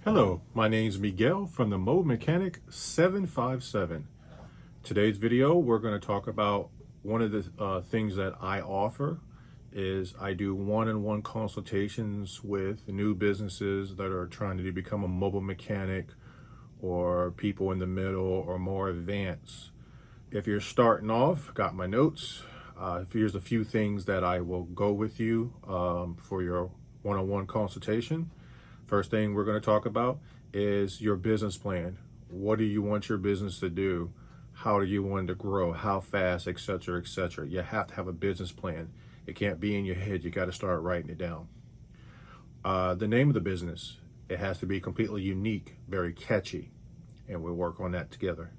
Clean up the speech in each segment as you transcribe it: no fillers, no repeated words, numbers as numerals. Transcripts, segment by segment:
Hello, my name is Miguel from the Mechanic 757. Today's video, we're going to talk about one of the things that I offer is I do one-on-one consultations with new businesses that are trying to become a mobile mechanic or people in the middle or more advanced. If you're starting off, got my notes. Here's a few things that I will go with you for your one-on-one consultation. First thing we're going to talk about is your business plan. What do you want your business to do? How do you want it to grow? How fast, etc., etc. You have to have a business plan. It can't be in your head. You got to start writing it down. The name of the business, it has to be completely unique, very catchy, and we'll work on that together.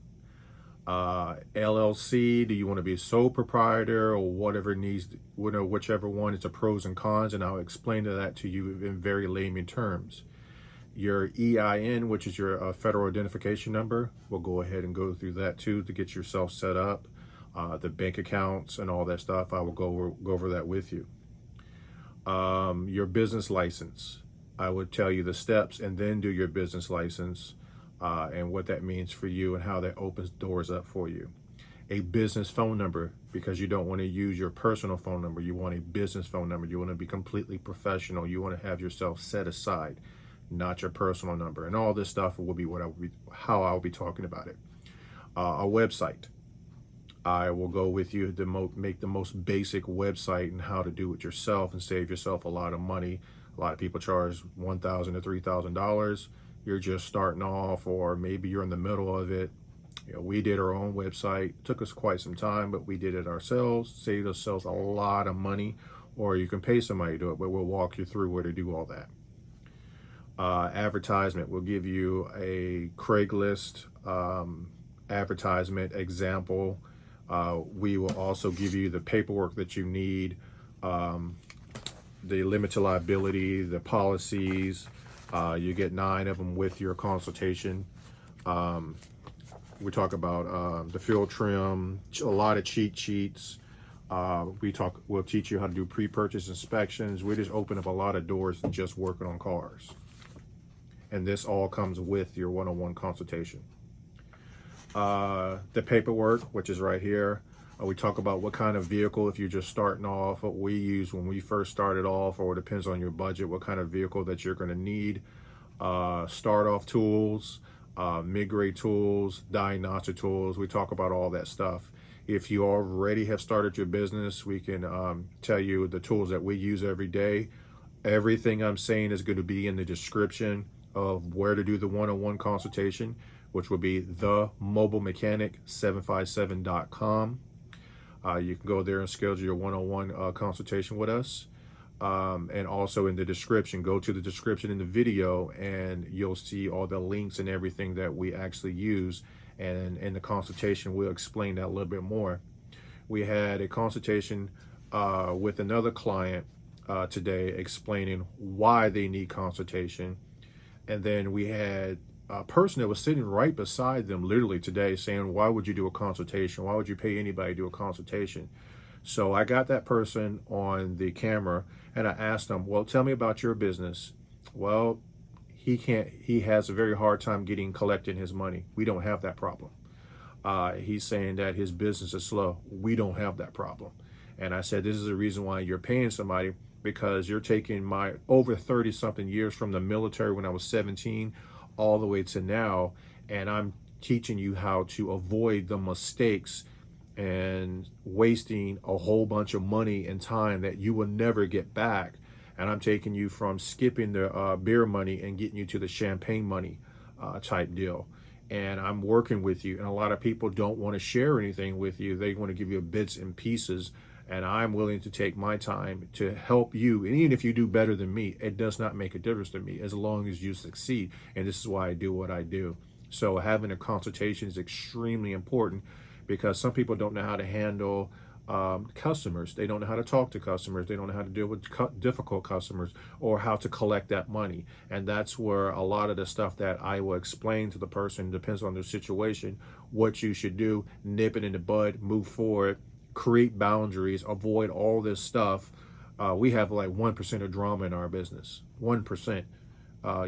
LLC, do you want to be a sole proprietor or whatever needs, whichever one, it's a pros and cons, and I'll explain that to you in very layman terms. Your EIN, which is your federal identification number, we'll go ahead and go through that too to get yourself set up. The bank accounts and all that stuff, I will go over that with you. Your business license, I would tell you the steps and then do your business license. And what that means for you and how that opens doors up for you. A business phone number, because you don't want to use your personal phone number. You want a business phone number. You want to be completely professional. You want to have yourself set aside, not your personal number. And all this stuff will be how I'll be talking about it. A website. I will go with you to make the most basic website and how to do it yourself and save yourself a lot of money. A lot of people charge $1,000 to $3,000. You're just starting off, or maybe you're in the middle of it. We did our own website. It took us quite some time, but we did it ourselves, saved ourselves a lot of money, or you can pay somebody to do it, but we'll walk you through where to do all that. Advertisement, we'll give you a Craigslist advertisement example. We will also give you the paperwork that you need, the limited liability, the policies. You get 9 of them with your consultation. We talk about the fuel trim, a lot of cheat sheets. We'll teach you how to do pre-purchase inspections. We just open up a lot of doors and just working on cars. And this all comes with your one-on-one consultation. The paperwork, which is right here. We talk about what kind of vehicle, if you're just starting off, what we use when we first started off, or it depends on your budget, what kind of vehicle that you're going to need. Start off tools, mid-grade tools, diagnostic tools. We talk about all that stuff. If you already have started your business, we can tell you the tools that we use every day. Everything I'm saying is going to be in the description of where to do the one-on-one consultation, which will be the mobilemechanic757.com. You can go there and schedule your one-on-one consultation with us. And also in the description, go to the description in the video and you'll see all the links and everything that we actually use. And in the consultation, we'll explain that a little bit more. We had a consultation with another client today explaining why they need consultation. And then we had a person that was sitting right beside them literally today saying, why would you do a consultation? Why would you pay anybody to do a consultation? So I got that person on the camera and I asked him, well, tell me about your business. Well, he has a very hard time collecting his money. We don't have that problem. He's saying that his business is slow. We don't have that problem. And I said, this is the reason why you're paying somebody, because you're taking my over 30 something years from the military when I was 17 all the way to now, and I'm teaching you how to avoid the mistakes and wasting a whole bunch of money and time that you will never get back. And I'm taking you from skipping the beer money and getting you to the champagne money type deal. And I'm working with you, and a lot of people don't want to share anything with you. They want to give you bits and pieces, and I'm willing to take my time to help you. And even if you do better than me, it does not make a difference to me as long as you succeed. And this is why I do what I do. So having a consultation is extremely important, because some people don't know how to handle customers. They don't know how to talk to customers. They don't know how to deal with difficult customers, or how to collect that money. And that's where a lot of the stuff that I will explain to the person depends on their situation, what you should do, nip it in the bud, move forward, create boundaries, avoid all this stuff. We have like 1% of drama in our business, 1%.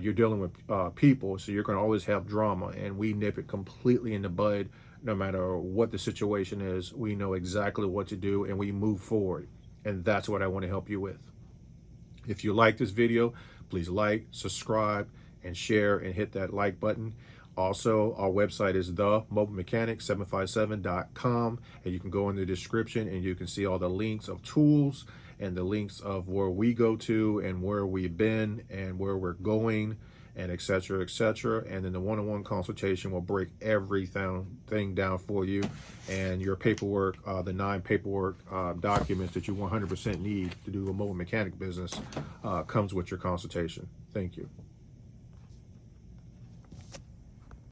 you're dealing with people, so you're going to always have drama, and we nip it completely in the bud. No matter what the situation is, we know exactly what to do, and we move forward. And that's what I want to help you with. If you like this video, please like, subscribe, and share, and hit that like button. Also, our website is mobilemechanic757.com, and you can go in the description and you can see all the links of tools and the links of where we go to and where we've been and where we're going, and et cetera, et cetera. And then the one-on-one consultation will break everything down for you, and your paperwork, the 9 paperwork documents that you 100% need to do a mobile mechanic business comes with your consultation. Thank you.